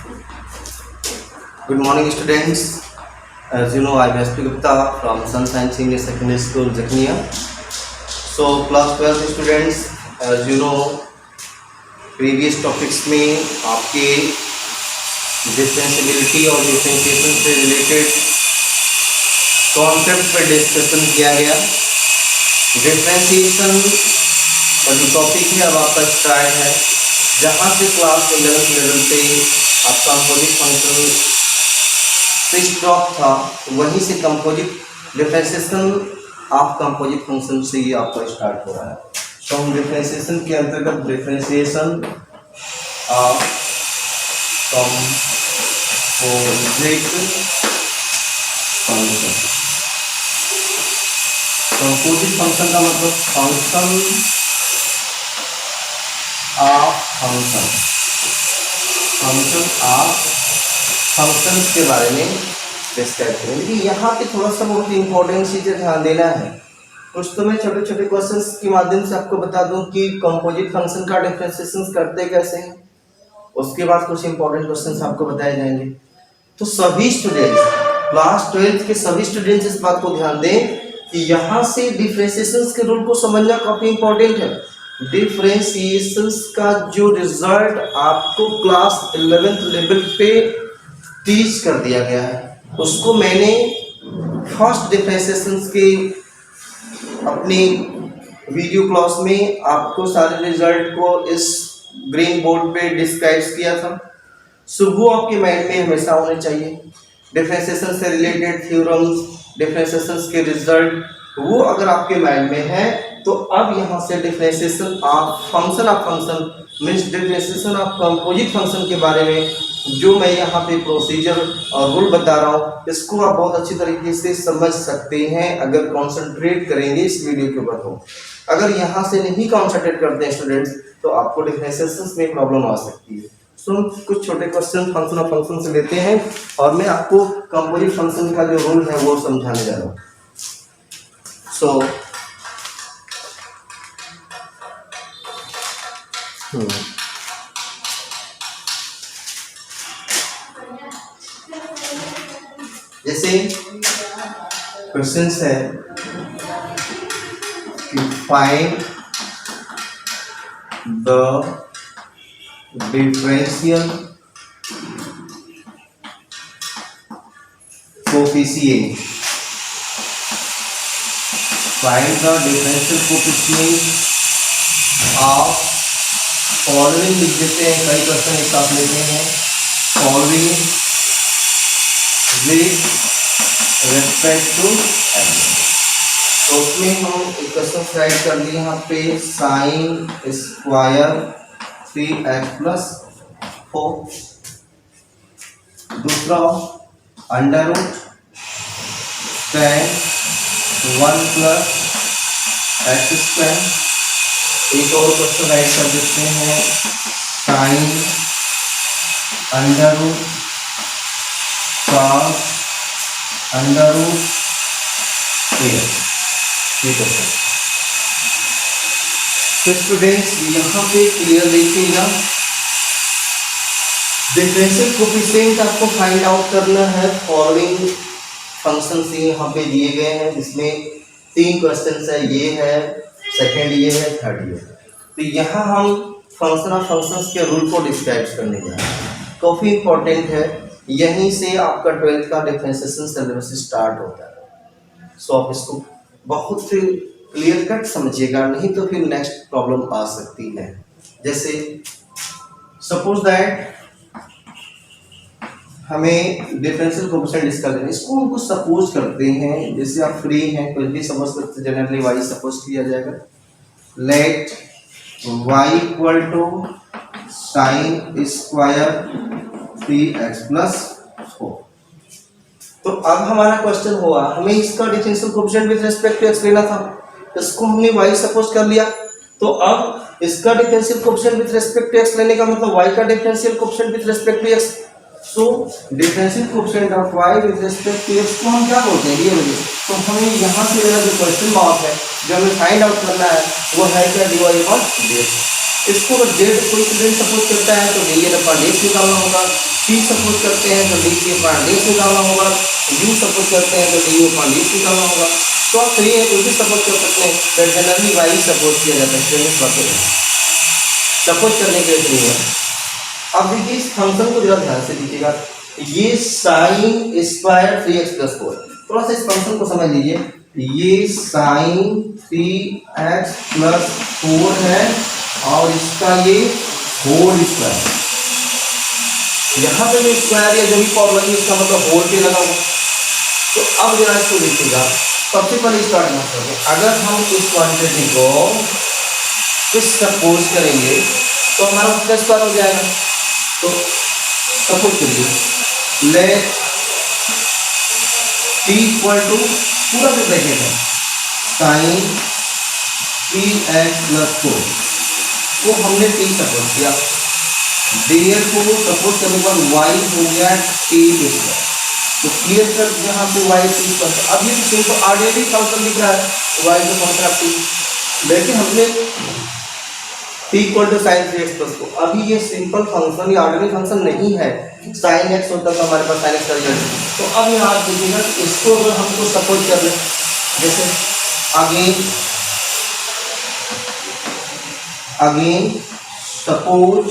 Good morning, students. As you know, I'm SP Gupta from Sunshine Senior Secondary School, Zaknia. So, class 12 students, as you know, previous topics में आपके differentiability और differentiation से related concept पर discussion किया गया। Differentiation का जो topic है अब आपका स्टार्ट है, जहाँ से क्लास 11th लेवल पे आपका कंपोजिट फंक्शन से स्टॉप था, वहीं से composite differentiation of composite function से ही आपका स्टार्ट हो रहा है। तो हम डिफरेंशिएशन के अंतर्गत differentiation of composite function. Composite function का मतलब फंक्शन ऑफ फंक्शन के बारे में डिस्कस करेंगे। लेकिन यहाँ पे थोड़ा सा बहुत इंपॉर्टेंट चीज़ें ध्यान देना है। कुछ तो मैं छोटे छोटे क्वेश्चंस के माध्यम से आपको बता दूं कि कंपोजिट फंक्शन का डिफरेंशिएशन करते कैसे हैं। उसके बाद कुछ इंपॉर्टेंट क्वेश्चंस आपको बताए जाएंगे। तो सभी स्टूडेंट्स, क्लास 12 के सभी स्टूडेंट्स इस बात को ध्यान दें कि यहाँ से डिफरेंशिएशन के रूल को समझना काफी इंपॉर्टेंट है। डिफरेंशिएशन का जो रिजल्ट आपको क्लास 11th लेवल पे टीच कर दिया गया है, उसको मैंने फर्स्ट डिफरेंशिएशन के अपनी वीडियो क्लास में आपको सारे रिजल्ट को इस ग्रीन बोर्ड पे डिस्क्राइब किया था। सो वो आपके माइंड में हमेशा होने चाहिए। डिफरेंशिएशन से रिलेटेड थ्योरम्स, डिफरेंशिएशन के रिजल्ट, वो अगर आपके माइंड में है तो अब यहाँ से differentiation of function means differentiation of composite function के बारे में जो मैं यहाँ पे प्रोसीजर और रूल बता रहा हूँ, इसको आप बहुत अच्छी तरीके से समझ सकते हैं अगर कॉन्सेंट्रेट करेंगे इस वीडियो के ऊपर। हो अगर यहाँ से नहीं कॉन्सेंट्रेट करते हैं स्टूडेंट्स तो आपको डिफरेंशिएशन में प्रॉब्लम आ सकती है। सो कुछ छोटे क्वेश्चन फंक्शन ऑफ फंक्शन से लेते हैं और मैं आपको कंपोजिट फंक्शन का जो रूल है वो समझाने जा रहा हूँ। सो जैसे क्वेश्चन है कि find the differential coefficient, find the differential coefficient of following. लिख देते हैं, कई क्वेश्चन एक साथ लेते हैं। Following with respect to x, तो उसमें हम एक क्वेश्चन राइट कर लिए यहाँ पे साइन स्क्वायर 3x+4। दूसरा अंडर रूट tan 1+x²। एक और क्वेश्चन राइट कर देते हैं sine under root cos under root a। ठीक है तो स्टूडेंट्स यहाँ पे क्लियर देखिएगा, डिफरेंशियल कोफिशिएंट आपको फाइंड आउट करना है। फॉलोइंग फंक्शन से यहाँ पे दिए गए हैं, जिसमें 3 क्वेश्चन है, ये है, सेकंड ये है, थर्ड ये है। तो यहाँ हम फंक्शन ऑफ फंक्शंस के रूल को डिस्क्राइब करने जा रहे हैं। काफ़ी इंपॉर्टेंट है, यहीं से आपका 12th का डिफरेंशिएशन सिलेबस स्टार्ट होता है। सो आप इसको बहुत क्लियर कट समझिएगा, नहीं तो फिर नेक्स्ट प्रॉब्लम आ सकती है। जैसे सपोज दैट हमें डिफरेंशियल कोफिशिएंट डिस्कस करना है, इसको हम कुछ सपोज करते हैं। जैसे आप फ्री हैं, कुछ भी सपोज करते, जनरली y सपोज किया जाएगा। Let y equal to sine square 3x+4। तो अब हमारा क्वेश्चन हुआ, हमें इसका differential coefficient with respect to x लेना था। इसको हमने y सपोज कर लिया, तो अब इसका differential coefficient with respect to x लेने का मतलब y का differential coefficient with respect to x। So differential coefficient of y with respect to x को हम क्या बोलते हैं, ये वजह। तो हमें यहाँ से मेरा जो क्वेश्चन मार्क है, जो हमें फाइंड आउट करना है, वो है क्या, dy/dx। इसको जेड कोई स्टूडेंट सपोज करता है तो dy/dx निकालना होगा। टी सपोज करते हैं तो डी की अपॉन डी निकालना होगा, यू सपोज करते हैं तो डी यू अपॉन डी निकालना होगा। तो आप फ्री है कोई भी सपोज कर सकते हैं, बट जनरली वाई सपोज किया जाता है स्टूडेंट्स बातें सपोज करने के लिए फ्री है। अब देखिए इस फंक्शन को जरा ध्यान से दीजिएगा, ये साइन स्क्वायर 3x+4, थोड़ा सा इस फंक्शन को समझ लीजिए, ये साइन 3x+4 है और इसका ये होल स्क्वायर, यहाँ पे भी स्क्वायर या जो भी फॉर्मूला है इसका मतलब होल पे लगा हुआ। तो अब जरा इसको देखिएगा, सबसे पहले स्टार्ट मत करें, अगर हम इस क्वांटिटी को कुछ सपोज करेंगे तो हमारा प्लस बार हो जाएगा। तो सपोज करिए लेट t इक्वल टू पूरा जो ब्रैकेट है साइन 3x+4 को हमने t सपोज किया, देयर को सपोज करने के बाद y हो गया t स्क्वायर। तो क्लियर कर यहाँ पे y t स्क्वायर, अब ये सिंपल ऑर्डिनरी फंक्शन दिख रहा है y का फंक्शन आप t, लेकिन हमने t equal to sign 3x+4, अभी ये सिंपल फंक्शन या ऑर्डिनरी फंक्शन नहीं है, साइन x होता है तो हमारे पास साइन x का रिजल्ट। तो अब यहाँ आप देखिएगा इसको अगर हमको सपोज कर लें, जैसे again suppose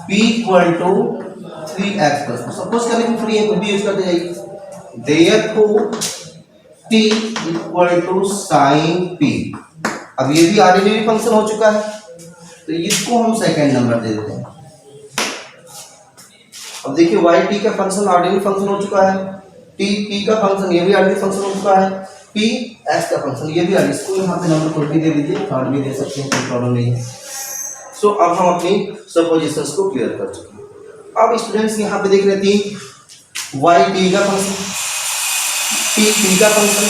p equal to 3x+4, suppose करने की फ्री है खुद भी यूज करते जाइए, therefore t equal to sine p। अब ये भी ऑर्डिनरी फंक्शन हो चुका है तो इसको हम सेकंड नंबर दे देते हैं। अब देखिए y t का फंक्शन ऑर्डिनरी फंक्शन हो चुका है, t p का फंक्शन ये भी ऑर्डिनरी फंक्शन हो चुका है, p x का फंक्शन ये भी ऑर्डिनरी, इसको यहाँ पे नंबर कोई भी दे दीजिए, थर्ड भी दे सकते हैं, कोई प्रॉब्लम नहीं है। सो अब हम अपनी सपोजिशंस को क्लियर कर चुके हैं। अब स्टूडेंट्स यहाँ पे देख रहे हैं तीन, y t का फंक्शन, t p का फंक्शन,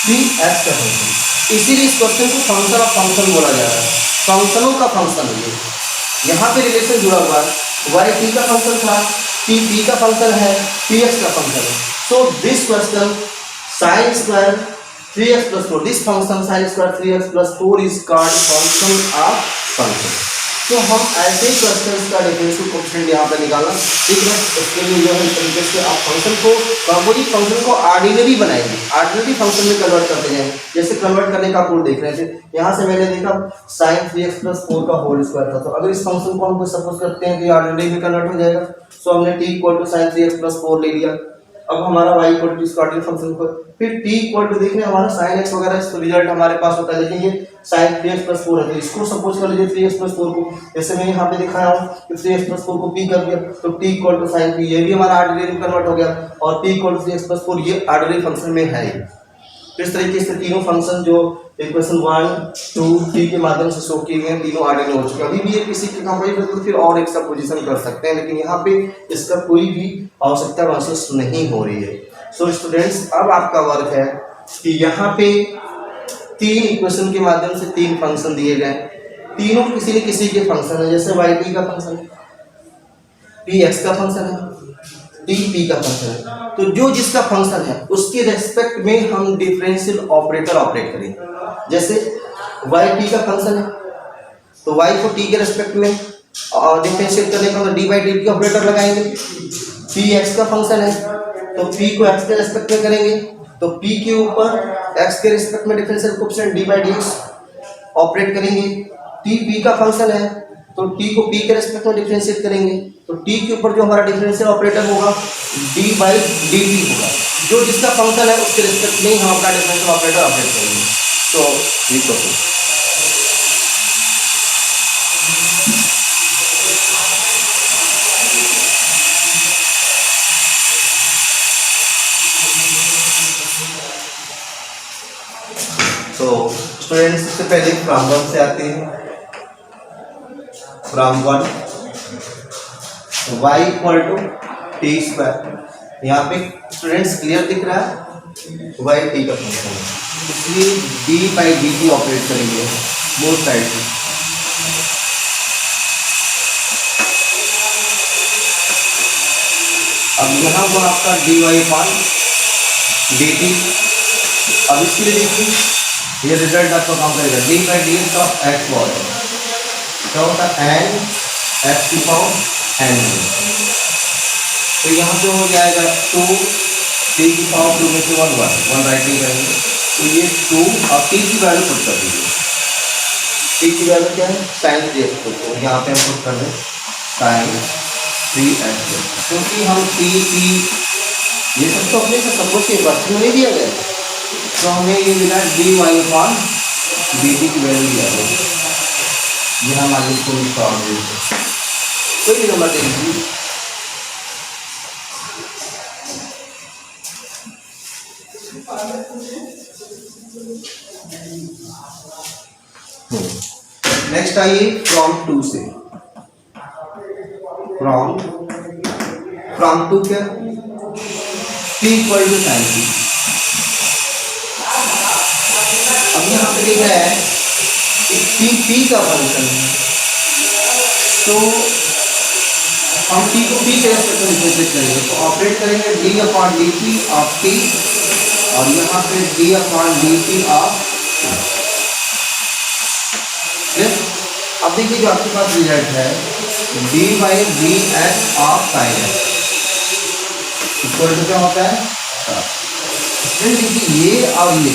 p x का फंक्शन, इसीलिए इस क्वेश्चन को फंक्शन ऑफ फंक्शन बोला जा रहा है, फंक्शनों का फंक्शन है। यहाँ पे रिलेशन जुड़ा हुआ है, y t का फंक्शन था, t p का फंक्शन है, p x का फंक्शन है। So this question sign square 3x+4, this function sine square 3x+4 is called function of function. तो हम ऐसे क्वेश्चंस का डिफरेंशियल कोएफिशिएंट यहाँ पे निकालना ठीक है, उसके लिए जो है इस तरीके से आप फंक्शन को कंपोजिट फंक्शन को ऑर्डिनरी बनाएंगे, ऑर्डिनरी फंक्शन में कन्वर्ट करते जाएंगे। जैसे कन्वर्ट करने का कोड देख रहे थे, यहाँ से मैंने देखा साइन 3x+4 का होल स्क्वायर था, तो अगर इस फंक्शन को हम सपोज करते हैं कि ऑर्डिनरी में कन्वर्ट हो जाएगा, सो हमने t equal to sign 3x+4 ले लिया। अब हमारा y इक्वल टू इसका ऑर्डिनरी फंक्शन को, फिर t इक्वल टू देख रहे हैं हमारा साइन x वगैरह, इसका रिजल्ट हमारे पास होता है, लेकिन ये साइन 3x+4 है तो इसको सपोज कर लीजिए 3x+4 को, जैसे मैं यहाँ पे दिखाया हूँ कि 3x+4 को p कर दिया तो t equal to sine p, ये भी हमारा ऑर्डिनरी में कन्वर्ट हो गया, और p इक्वल टू 3x+4 ये ऑर्डिनरी फंक्शन में है। तो इस तरीके से तीनों फंक्शन जो इक्वेशन 1 2 3 के माध्यम से शो किए गए हैं तीनों ऑर्डिनरी हो चुके हैं। अभी भी ये किसी के कंपोजिट तो फिर और एक सपोजिशन कर सकते हैं, लेकिन यहाँ पे इसका कोई भी आवश्यकता महसूस नहीं हो रही है। सो स्टूडेंट्स अब आपका वर्क है कि यहाँ पे तीन इक्वेशन के माध्यम से तीन फंक्शन दिए गए, तीनों किसी न किसी के फंक्शन है, जैसे y t का फंक्शन है, p x का फंक्शन है, t p का फंक्शन है। तो जो जिसका फंक्शन है उसके रेस्पेक्ट में हम डिफरेंशियल ऑपरेटर ऑपरेट करेंगे। जैसे y t का फंक्शन है तो y को t के रेस्पेक्ट में डिफरेंशिएट करने का D by d T operator लगाएंगे। p x का फंक्शन है तो p को x के रेस्पेक्ट में करेंगे, तो p के ऊपर x के रेस्पेक्ट में differential coefficient D by D operate करेंगे। t p का फंक्शन है तो t को p के रेस्पेक्ट में डिफरेंशिएट करेंगे, तो t के ऊपर जो हमारा डिफरेंशियल ऑपरेटर होगा d बाई डी टी होगा। जो जिसका फंक्शन है उसके रेस्पेक्ट में हम अपना डिफरेंशियल ऑपरेटर ऑपरेट करेंगे। तो ये क्वेश्चन तो स्टूडेंट्स सबसे पहले फ्रॉम 1 से आते हैं। From 1 y equal to t square, यहाँ पे स्टूडेंट्स क्लियर दिख रहा है y t का फंक्शन है, इसलिए d by d T operate करेंगे बोथ साइड से। अब यहाँ पर आपका dy बाई डी टी, अब इसके लिए देखिए ये रिजल्ट आपका काम करेगा D by D of x what क्या होता है एन एक्स की पावर n। तो यहाँ पे हो जाएगा 2 t की पावर 2 में से 1 राइटिंग करेंगे, तो ये 2 और t की वैल्यू पुट कर दीजिए। t की वैल्यू क्या है, साइन 3x, तो यहाँ पे हम पुट कर दें साइन 3x, क्योंकि हम t ये सब तो अपने से सब कुछ क्वेश्चन में नहीं दिया गया, तो हमें ये मिला dy/dt की वैल्यू दिया गया। ये हम आगे इसको निकाल देते, कोई भी नंबर दे दीजिए। नेक्स्ट आइए फ्रॉम 2 से, फ्रॉम 2 क्या, t equal to sine t। अब यहाँ पे लिखा है कि p का फंक्शन है, तो हम t को p के रेस्पेक्ट में डिफरेंशिएट करेंगे, तो ऑपरेट करेंगे d/dt ऑफ t, और यहाँ पे d/dt ऑफ। अब देखिए जो आपके पास रिजल्ट है d/dx of sine x equal to क्या होता है, देखिए ये और ये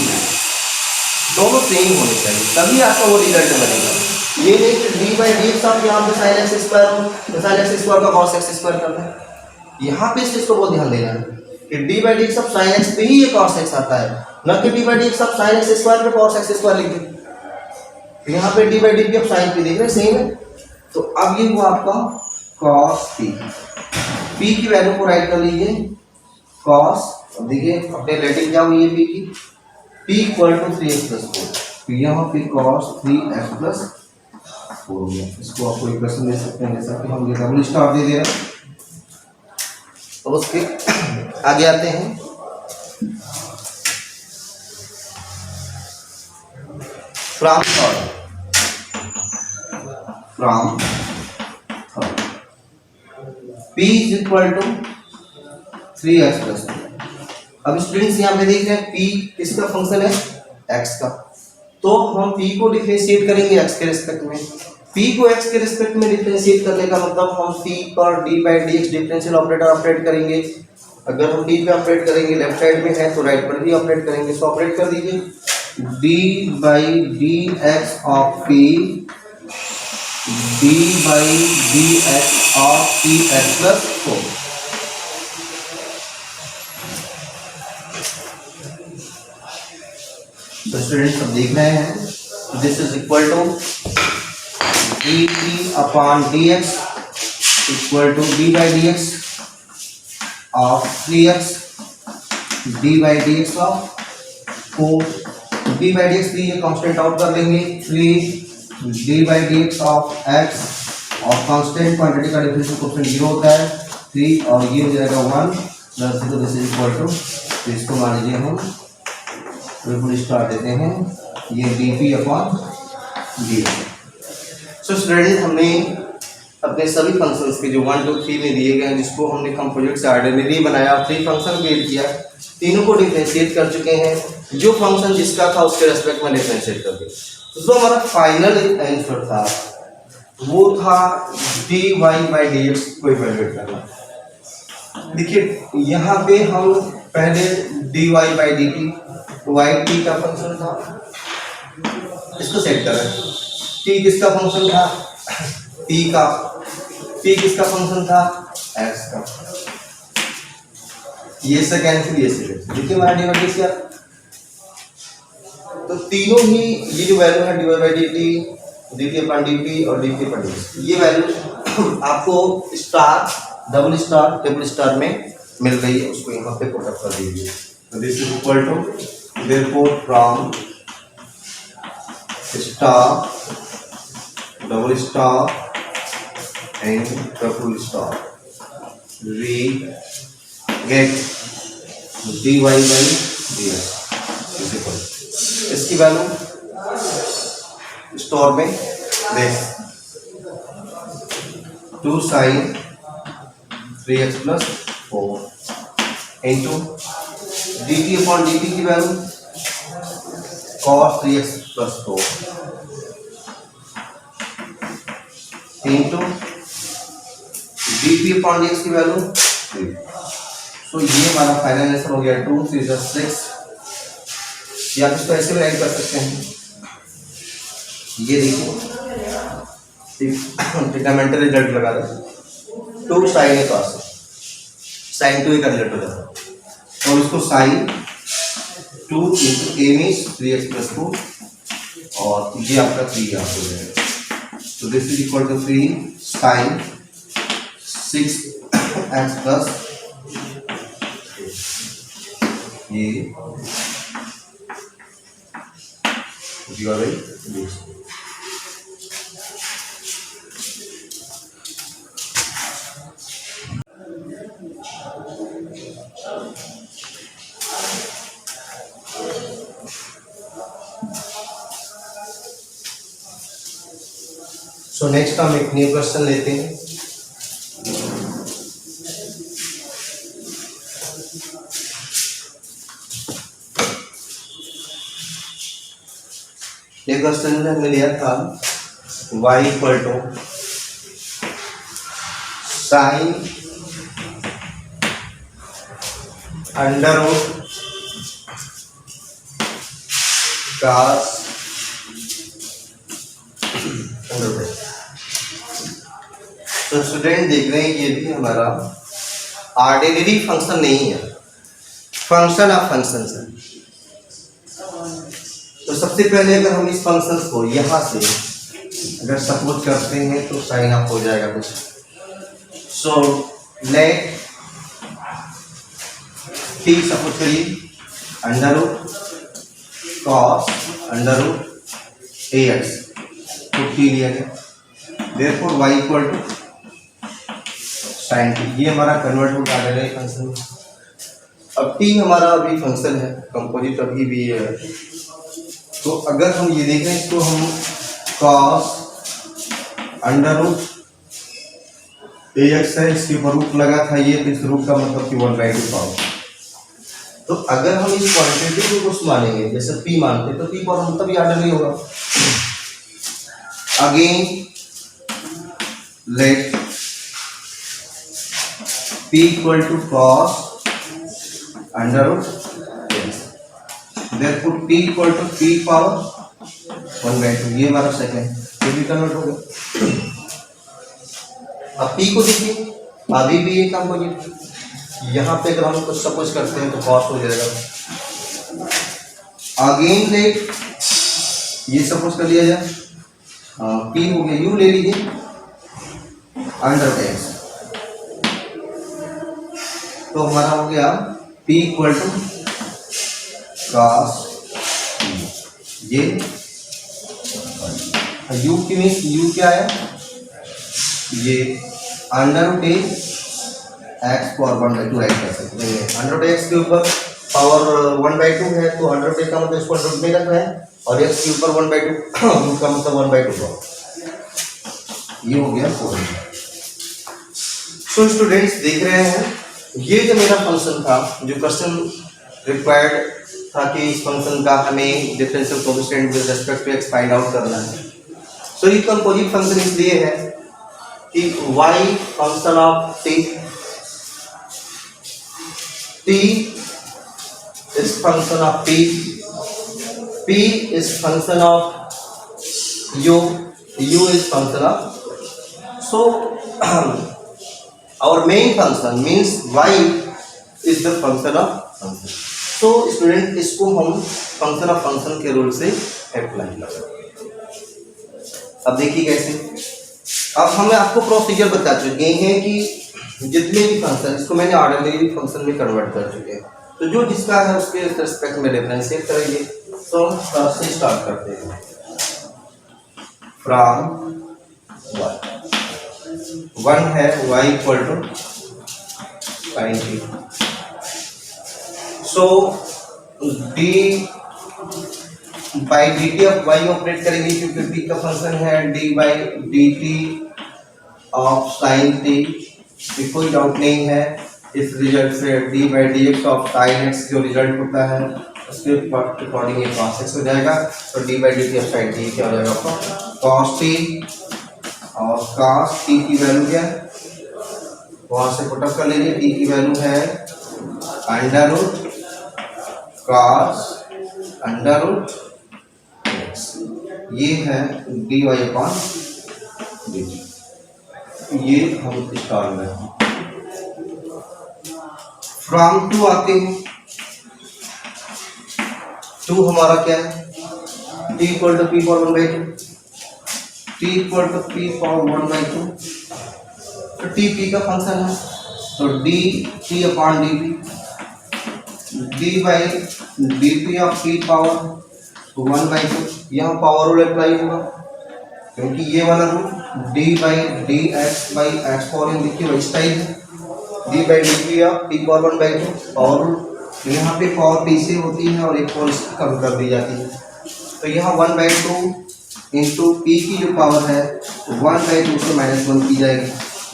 दोनों सेम होने चाहिए, तभी आपका वो रिजल्ट बनेगा। ये नहीं कि d/dx ऑफ यहाँ पे sin x स्क्वायर हो, तो sin x स्क्वायर का cos x स्क्वायर करना है। यहाँ पे इस चीज को बहुत ध्यान देना है कि d/dx ऑफ sin x पे ही ये cos x आता है, न कि d/dx of sin x square पे cos x स्क्वायर लिख दे। यहाँ पे d/dt ऑफ sin p देख रहे हैं सेम है, तो अब ये हुआ आपका cos p। p की वैल्यू को राइट कर लीजिए cos, देखिए अपने रेटिंग क्या हुई है p की, p इक्वल टू 3x + 4, तो यहाँ पे cos 3x + 4 हो गया। इसको आप कोई प्रश्न दे सकते हैं, जैसा कि हम ये डबल स्टार दे दे रहे हैं। तो उसके आगे आते हैं, from third p is equal to 3x + 2। अब स्टूडेंट्स यहाँ पे देख रहे हैं p किसका फंक्शन है, x का, तो हम p को डिफरेंशिएट करेंगे x के रिस्पेक्ट में। p को x के रिस्पेक्ट में डिफरेंशिएट करने का मतलब हम p पर d/dx डिफरेंशियल ऑपरेटर ऑपरेट करेंगे। अगर हम d पे ऑपरेट करेंगे लेफ्ट साइड में है तो राइट पर भी ऑपरेट करेंगे, तो ऑपरेट कर दीजिए d/dx of p d/dx of px + 4। तो स्टूडेंट्स हम देख रहे हैं this is equal to dt/dx equal to d/dx of 3x d/dx of 4, d/dx भी ये कांस्टेंट आउट कर लेंगे, 3 d/dx ऑफ x, और कांस्टेंट क्वांटिटी का डिफरेंशियल कोएफिशिएंट 0 होता है 3, और ये हो जाएगा 1 + 0, दिस इज इक्वल टू, तो इसको मान लीजिए हम बिल्कुल स्टार देते हैं, ये dp/dx। सो स्टूडेंट हमने अपने सभी फंक्शंस के जो 1 2 3 में दिए गए हैं, जिसको हमने कंपोजिट से ऑर्डिनरी बनाया, 3 फंक्शन क्रिएट किया, तीनों को डिफरेंशिएट कर चुके हैं, जो फंक्शन जिसका था उसके रेस्पेक्ट में डिफरेंशिएट करके। तो जो हमारा फाइनल आंसर था वो था dy/dx को इवैल्यूएट करना। देखिए यहाँ पे हम पहले dy/dt y t का फंक्शन था, इसको सेट करें, t किसका फंक्शन था, t किसका फंक्शन था, x का, ये से कैंसिल, ये से देखिए हमारा dy/dx क्या, तो तीनों ही ये जो वैल्यू है dy/dt, dt/dp और dt/dx, ये वैल्यू आपको star, double star, triple star में मिल गई है, उसको यहाँ पे पुट अप कर दीजिए। तो this is equal to therefore from star, double star and triple star we get dy/dx is equal, इसकी वैल्यू स्टोर में देख 2 sin 3x + 4 into dt/dt की value cos 3x + 4 into dp upon dx की value 3। सो ये हमारा final answer हो गया 2 3 6। या आप इसको ऐसे भी राइट कर सकते हैं, ये देखिए ट्रिग्नोमेट्री रिजल्ट लगा दो 2 sin a cos sin 2a का रिजल्ट हो जाता है, और इसको sin 2 into a means 3x plus 2 और ये आपका 3 यहाँ हो जाएगा। तो this is equal to 3 sin 6x plus ये this। सो नेक्स्ट हम एक न्यू क्वेश्चन लेते हैं। ये क्वेश्चन में हमने लिया था y equal to sine under root cos तो स्टूडेंट देख रहे हैं ये भी हमारा ऑर्डिनरी फंक्शन नहीं है, फंक्शन ऑफ फंक्शन है। तो सबसे पहले अगर हम इस फंक्शन को यहाँ से अगर सपोज करते हैं तो साइन अप हो जाएगा कुछ। सो लेट टी सपोज करिए under root cos under root A X, तो टी लिया गया, therefore y equal to sine T. ये हमारा कन्वर्ट हो ऑर्डिनरी फंक्शन है। अब टी हमारा अभी फंक्शन है, कंपोजिट अभी भी है। तो अगर हम ये देखें इसको हम cos under root A x है, इसके ऊपर रूट लगा था ये, तो इस रूट का मतलब कि 1/2 पावर। तो अगर हम इस क्वांटिटी को कुछ मानेंगे जैसे p मानते तो p पावर मतलब ये ऑर्डिनरी होगा। Again let p equal to cos under root, therefore p equal to p power 1/2। ये हमारा सेकंड, ये भी कन्वर्ट हो गया। अब p को देखिए अभी भी ये कंपोजिट, यहाँ पे अगर हम कुछ सपोज करते हैं तो cos हो जाएगा। अगेन लेट ये सपोज कर लिया जाए p हो गया, u ले लीजिए अंडर x, तो हमारा हो गया p इक्वल टू cos ये u की मीन्स u क्या है, ये under root x power 1/2 write कर सकते हैं। अंडर रूट एक्स के ऊपर पावर 1/2 है, तो अंडर रूट का मतलब इसको रूट में रखना है, और एक्स के ऊपर 1/2 रूट का मतलब 1/2। ये हो गया 4। सो स्टूडेंट्स देख रहे हैं ये जो मेरा फंक्शन था, जो क्वेश्चन रिक्वायर्ड था कि इस फंक्शन का हमें differential coefficient with respect to x find out करना है। सो ये कंपोजिट फंक्शन इसलिए है कि y function of t is function of p is function of u is function of, so our main function means y is the function of function। so student इसको हम function of function के rule से apply करें। अब देखिए कैसे, अब हम आपको प्रोसीजर बता चुके हैं कि जितने भी फंक्शन, इसको मैंने ऑर्डिनरी फंक्शन में कन्वर्ट कर चुके हैं, तो जो जिसका है उसके रिस्पेक्ट में डिफरेंशिएट करेंगे। तो हम फर्स्ट से स्टार्ट करते हैं फ्रॉम 1 है y equal to sin t। So d by d t of y operate करेंगे क्योंकि t का फंक्शन है, d by d t of sin t, कोई डाउट नहीं है। इस रिजल्ट से d by d x of sin x जो रिजल्ट होता है उसके अकॉर्डिंग ये cos x हो जाएगा। तो d by d t of sin t क्या हो जाएगा आपका cos t, और cos t की वैल्यू क्या है वहां से पुटअप कर लीजिए। टी की वैल्यू है under root cos under root x, ये है d y upon d t. ये हम स्टार में फ्रॉम टू आते हैं। टू हमारा क्या है, t equal to p power 1/2, t equal to p power 1/2। तो टी पी का फंक्शन है, तो d t upon d p, d by d p of p power 1/2। यहाँ पावर रूल अप्लाई होगा क्योंकि ये वाला rule d by d x by x power n देखिए वही टाइप है, d by d p of p power 1/2 power rule. यहाँ पे पावर पी से होती है और एक पावर कम कर दी जाती है, तो यहाँ 1/2 इंटू पी की जो पावर है 1/2 से -1 की जाएगी।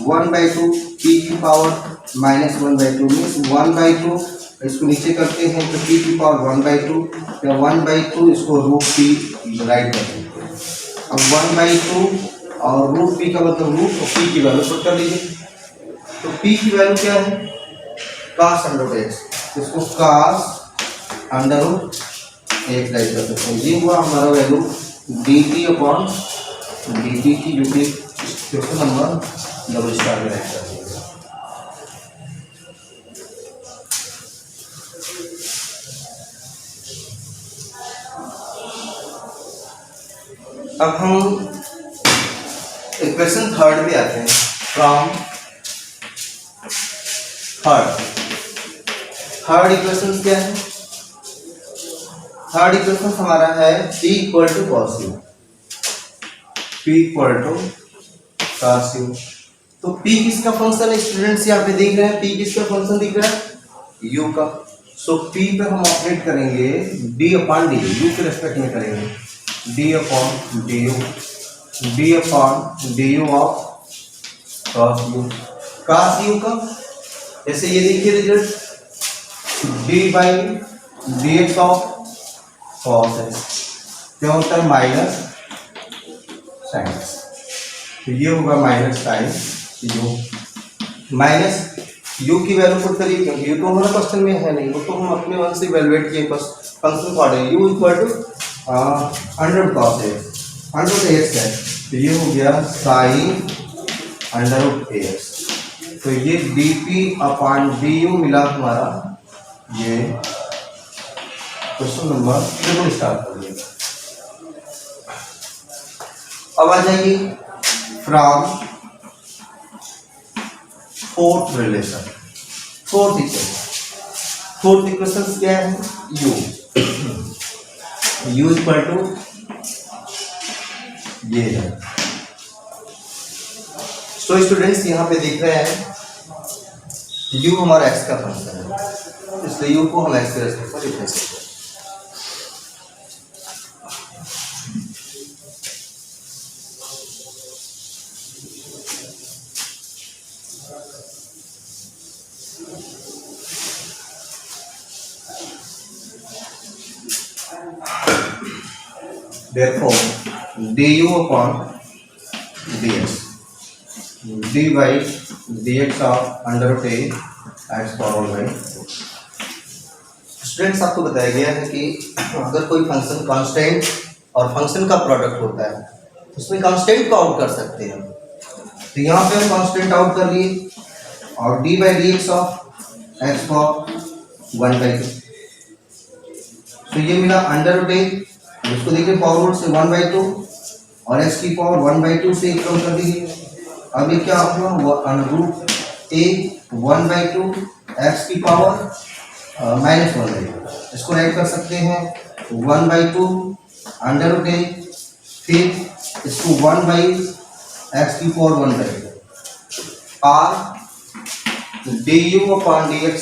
1/2 पी की पावर -1/2 मीन्स 1/2, इसको नीचे करते हैं तो पी की पावर 1/2 या 1/2 इसको रूट पी राइट करते हैं। अब 1/2 और रूट पी का मतलब रूट और पी की वैल्यू पुट कर लीजिए। तो पी की वैल्यू क्या है, cos अंडर एक्स, इसको cos अंडर एक्स राइट कर सकते हैं। ये हुआ हमारा value D t upon d T की, जो कि क्वेश्चन नंबर डबल स्टार में राइट कर दिया। अब हम इक्वेशन थर्ड पे आते हैं। फ्रॉम थर्ड इक्वेशन क्या है, थर्ड इक्वेशन हमारा है p equal to cos u, p equal to cos u। तो p किसका फंक्शन है स्टूडेंट्स, यहाँ पे देख रहे हैं p किसका फंक्शन दिख रहा है, u का। सो p पे हम ऑपरेट करेंगे d अपॉन डी, u के रेस्पेक्ट में करेंगे d upon d you, d upon d you of cos u। cos u का जैसे ये देखिए result d by d x of cos x क्या होता है, माइनस साइन x। तो ये होगा minus sine u, minus u की वैल्यू पुट करिए क्योंकि ये तो हमारा क्वेश्चन में है नहीं, वो तो हम अपने मन से इवैल्यूएट किए बस फंक्शन पढ़ रहे हैं। U equal to under cos x, under x है तो ये हो गया साइन अंडर एक्स। तो ये D p upon d you मिला हमारा, ये क्वेश्चन नंबर ट्रिपल स्टार्ट करिए। अब आ जाइए from fourth relation, fourth equation क्या है, u, u इक्वल टू ये है। तो स्टूडेंट्स यहाँ पे देख रहे हैं u हमारा x का फंक्शन है, इसलिए u को हम x के रेस्पेक्ट में लिख सकते हैं। Therefore du upon dx, dy dx of under root a x power by. Students आपको बताया गया है कि अगर कोई फंक्शन कांस्टेंट और फंक्शन का प्रोडक्ट होता है तो उसमें कांस्टेंट को आउट कर सकते हैं। तो यहाँ पे हम कांस्टेंट आउट कर लिए और D by d x of x power 1/2, तो ये मिला अंडर रूट a, इसको देखिए पावर रूट से 1/2 और x की पावर 1/2 से कम कर दीजिए। अब ये क्या हुआ, रूट a 1/2 x की पावर -1/2, इसको राइट कर सकते हैं 1/2 अंडर रूट a, फिर इसको 1/x की पावर 1/2 और du upon dx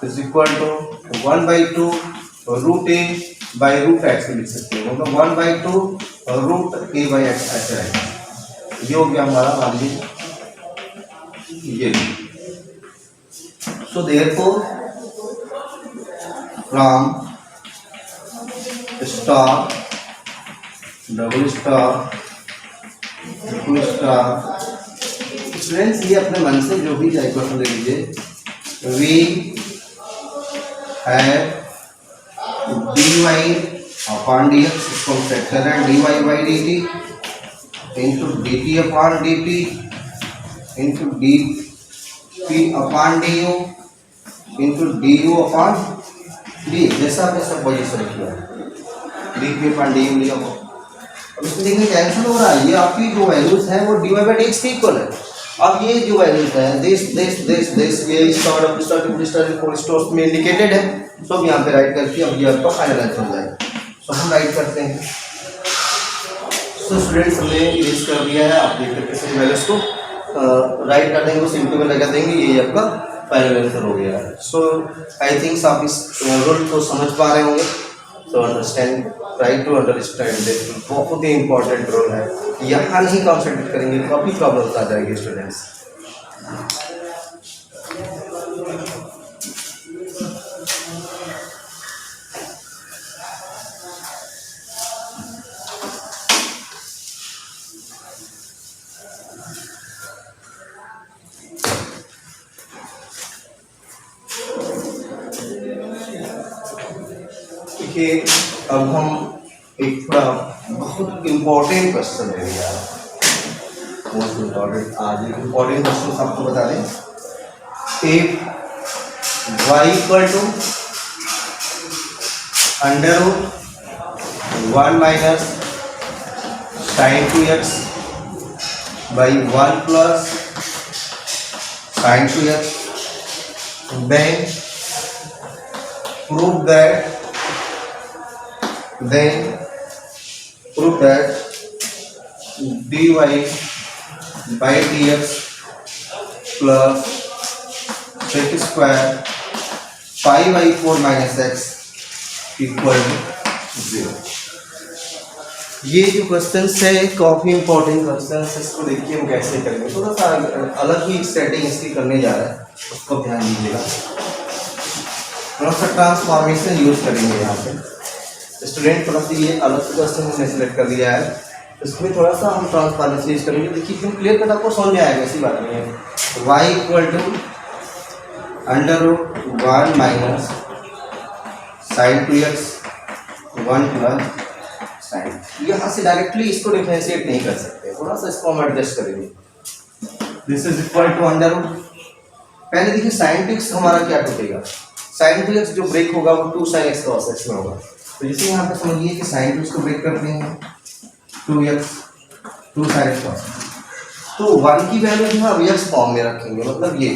is equal to 1/2 root a by root x लिख सकते हैं, मतलब 1/2 रूट a बाई एक्स ऐसे रहेगा। ये हो गया हमारा, मान लीजिए ये। So therefore from star double star triple star students ये अपने मन से जो भी चाहे क्वेश्चन ले लीजिए। We have d y upon d x, इसको हम सेट कर रहे हैं d y by d t into d t upon d t into d p upon d u into d u upon d, जैसा आपने supposition किया d p upon d u लिया हो। अब इसमें देखिए कैंसिल हो रहा है, ये आपकी जो वैल्यूज है वो d y by d x के इक्वल है। अब ये जो वैल्यूज है दिस ये स्टार ऑफ स्टार स्टोर्स में इंडिकेटेड है, तो अब यहाँ पे राइट करके अब ये आपका फाइनल आंसर हो जाएगा। तो हम राइट करते हैं। सो स्टूडेंट्स हमने इरेज कर दिया है, आप देख सकते हैं वैल्यूज को राइट कर देंगे, उस इंटू में लगा देंगे, ये आपका फाइनल आंसर हो गया है। सो आई थिंक आप इस रूल को समझ पा रहे होंगे। So understand, try to understand this, बहुत ही इंपॉर्टेंट रोल है। यहाँ नहीं कॉन्सेंट्रेट करेंगे तो काफ़ी प्रॉब्लम्स आ जाएगी स्टूडेंट्स। देखिए अब हम एक थोड़ा बहुत इम्पोर्टेंट क्वेश्चन ले लिया है, मोस्ट इम्पोर्टेंट। आज एक इम्पोर्टेंट क्वेश्चन आपको बता दें। If y equal to under root 1 minus sine 2x by 1 plus sine 2x, then prove that dy by dx plus sec square pi by 4 minus x equal 0। ये जो question है काफ़ी important question है, इसको देखिए हम कैसे करेंगे। थोड़ा सा अलग ही सेटिंग इसकी करने जा रहा है, उसको ध्यान दीजिएगा। थोड़ा सा ट्रांसफॉर्मेशन यूज करेंगे यहाँ पे। स्टूडेंट थोड़ा सा ये अलग से क्वेश्चन हमने सेलेक्ट कर लिया है, इसमें थोड़ा सा हम ट्रांसफॉर्मेशन यूज करेंगे। देखिए एकदम क्लियर कट आपको समझ में आएगा, ऐसी बात नहीं है। Y equal to under root 1 minus sine 2x 1 plus sine, यहाँ से डायरेक्टली इसको डिफरेंशिएट नहीं कर सकते, थोड़ा सा इसको हम एडजस्ट करेंगे। This is equal to under root, पहले देखिए साइन 2x हमारा क्या टूटेगा, साइन 2x जो ब्रेक होगा वो 2 sin x cos x में होगा। तो जैसे यहाँ पे समझिए कि साइन 2x को ब्रेक करते हैं 2x 2 sin x cos, तो 1 की वैल्यू जो है अब x फॉर्म में रखेंगे, मतलब ये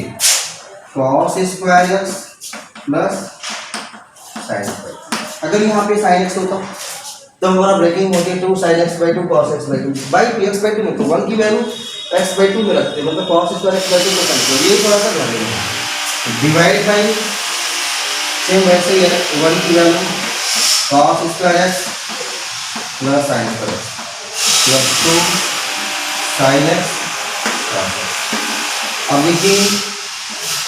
cos square x plus sine square. अगर यहाँ पे साइन x होता तो हमारा ब्रेकिंग होती है 2 sin x by 2 cos x by 2 by 2x by 2 में, तो 1 की वैल्यू x by 2 में रखते हैं, मतलब cos स्क्वायर x by 2 में करते, ये थोड़ा सा ध्यान देंगे। डिवाइड बाई सेम वैसे ही है 1 की value cos square x plus sine square plus 2 sin x cos x। अब देखिए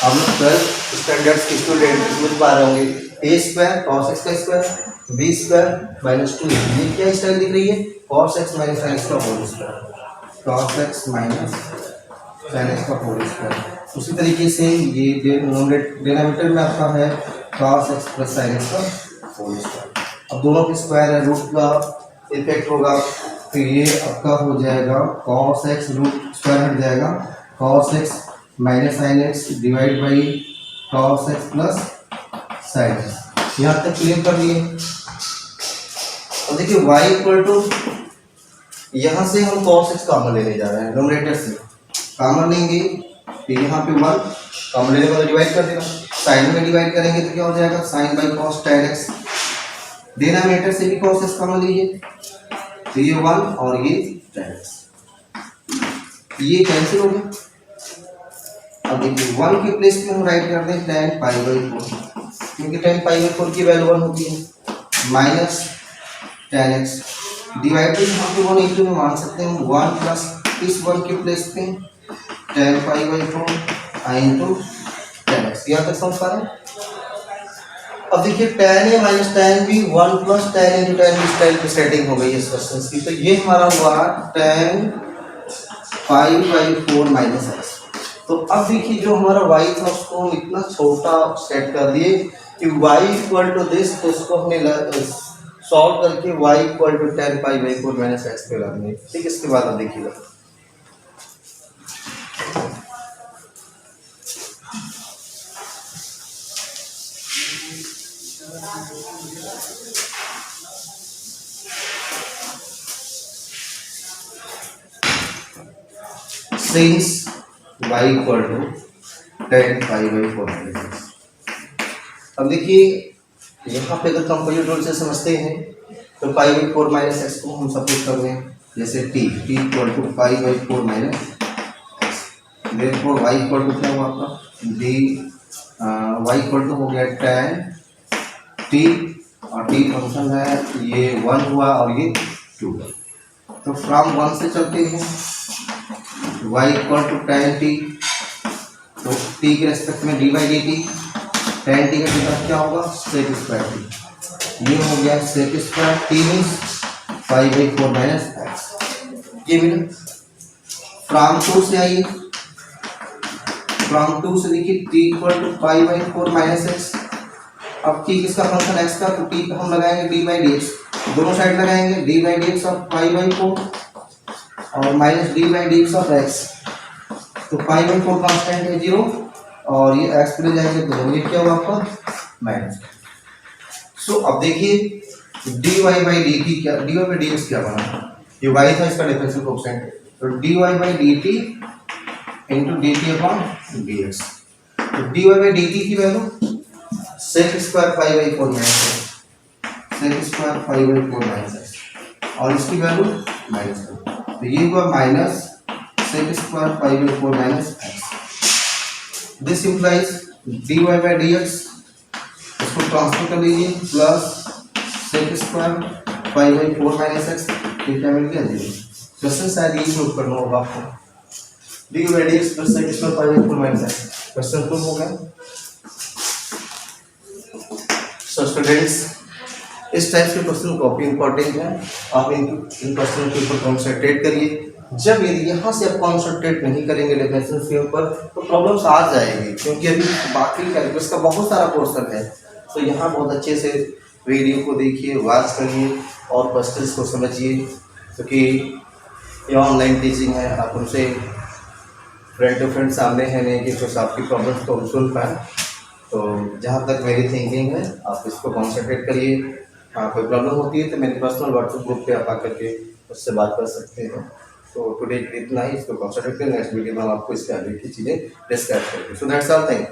हम लोग 12 स्टैंडर्ड्स के स्टूडेंट समझ पा रहे होंगे। a स्क्वायर cos x का स्क्वायर b स्क्वायर माइनस 2, ये क्या स्टाइल दिख रही है, cos x minus sin x का whole square, cos x minus sin x का होल स्क्वायर। उसी तरीके से ये डिनोमिनेटर में आपका है cos x plus sin x का होल स्क्वायर। अब दोनों के स्क्वायर है, रूट का इफेक्ट होगा, तो ये आपका हो जाएगा cos x, रूट स्क्वायर हट जाएगा, cos x minus sin x divide by cos x plus sin x। यहाँ तक क्लियर कर लिए। अब देखिए y इक्वल टू, यहाँ से हम cos x कॉमन लेने जा रहे हैं, डिनोमिनेटर से कॉमन लेंगे तो यहाँ पे 1 कॉमन लेने का डिवाइड कर देना, साइन में डिवाइड करेंगे तो क्या हो जाएगा sin by cos tan x, denominator से भी cos x कॉमन लीजिए तो ये 1 और ये tan x, ये कैंसिल हो गया। अब देखिए 1 के प्लेस पे हम राइट कर दें tan पाई बाई 4, क्योंकि tan पाई बाई 4 की वैल्यू 1 होती है, minus tan x divide by यहाँ पे 1 इंटू में मान सकते हैं 1 प्लस इस 1 के प्लेस पे tan pi by 4 I into tan x। यहाँ तक समझ पा रहे हैं। अब देखिए tan a minus tan b 1 plus tan into tan b style की सेटिंग हो गई है इस क्वेश्चन की, तो ये हमारा हुआ tan 5/4 माइनस एक्स। तो अब देखिए जो हमारा y था उसको हम इतना छोटा सेट कर दिए कि y इक्वल टू दिस, तो उसको हमने सॉल्व करके y equal to 10π/4 minus X पे ला देंगे। ठीक, इसके बाद अब देखिएगा since y equal to 10π/4 minus x. अब देखिए यहाँ पे अगर कंपोजिट रूल से समझते हैं तो π/4 माइनस एक्स को हम सपोज कर लें जैसे t equal to π/4 minus X. Therefore y equal to क्या हुआ आपका y इक्वल टू हो गया 10t, और t फंक्शन है ये 1 हुआ और ये 2। तो फ्रॉम 1 से चलते हैं y इक्वल टू 10t, तो t के रेस्पेक्ट में dy/dt 10t का कितना क्या होगा सेक स्क्वायर t, ये हो गया sec square t means 5/4 minus x. ये मिला। फ्रॉम 2 से आइए, फ्रॉम 2 से देखिए t equal to 5/4 minus x. अब t किसका फंक्शन x का, तो t पे हम लगाएंगे dy/dx, दोनों साइड लगाएंगे dy/dx ऑफ 5/4 और माइनस dy/dx ऑफ x। तो 5/4 कांस्टेंट है 0 और ये x पे ले जाएंगे तो ये क्या हुआ आपका माइनस। सो अब देखिए dy/dt क्या, dy/dx क्या बना, ये y था इसका डिफरेंशियल कोएफिशिएंट, तो dy/dt इंटू dt/dx। तो dy/dt की value sec square 5/4 minus x, sec square 5/4 minus x, और इसकी वैल्यू माइनस, तो ये हुआ minus sec square 5/4 minus x. This implies dy/dx, इसको ट्रांसफर कर लीजिए plus sec square 5/4 minus x, ये क्या मिल गया 0। क्वेश्चन शायद यही प्रूव करना होगा आपको, dy/dx plus sec square 5/4 minus x. Question prove हो गया। सो स्टूडेंट्स इस टाइप के क्वेश्चन काफी इंपॉर्टेंट है, आप इन क्वेश्चन के ऊपर कॉन्सेंट्रेट करिए। जब यदि यहाँ से आप कॉन्सेंट्रेट नहीं करेंगे डिफरेंसेस के ऊपर तो प्रॉब्लम्स आ जाएगी, क्योंकि अभी बाकी कैलकुलस का बहुत सारा पोर्शन है। तो यहाँ बहुत अच्छे से वीडियो को देखिए, वॉच करिए और क्वेश्चंस को समझिए, क्योंकि ये ऑनलाइन टीचिंग है, आप उनसे फ्रेंड टू फ्रेंड सामने है नहीं कि कुछ आपकी प्रॉब्लम्स को सुन पाए। तो जहाँ तक मेरी थिंकिंग है आप इसको कॉन्सेंट्रेट करिए। हाँ कोई प्रॉब्लम होती है तो मेरे पर्सनल व्हाट्सएप ग्रुप पे आप आकर के उससे बात कर सकते हैं। तो टुडे इतना ही, इसको कॉन्सेंट्रेट करें, नेक्स्ट वीडियो में हम आपको इसके आगे की चीज़ें डिस्कस करेंगे। So that's all, thank you.